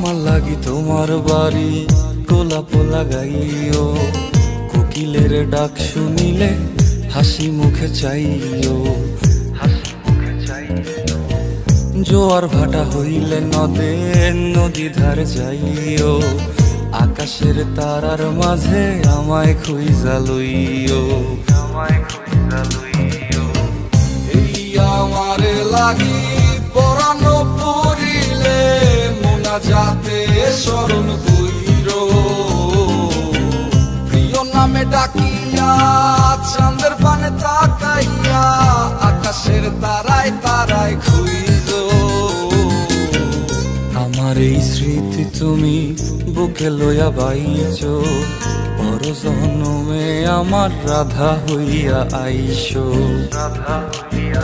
আমার লাগি তোমার বাড়ি গোলাপ লাগাইও, কোকিলের ডাক শুনিলে হাসি মুখে চাইও, জোয়ার ভাটা হইলে নদে নদী ধার যাইও, আকাশের তারার মাঝে আমায় খুঁজা লইও, এই আমারে লাগি পরানো পড়িলে মোনাজাতে স্মরণ কইরো, প্রিয় নামে ডাকিয়া চাঁদের পানে তাকাইয়া আকাশের তারায় তারায় খুঁজো। আমার এই স্মৃতি তুমি বুকে লইয়া বাইছো, পর জন্মে আমার রাধা হইয়া আইসো, রাধা হইয়া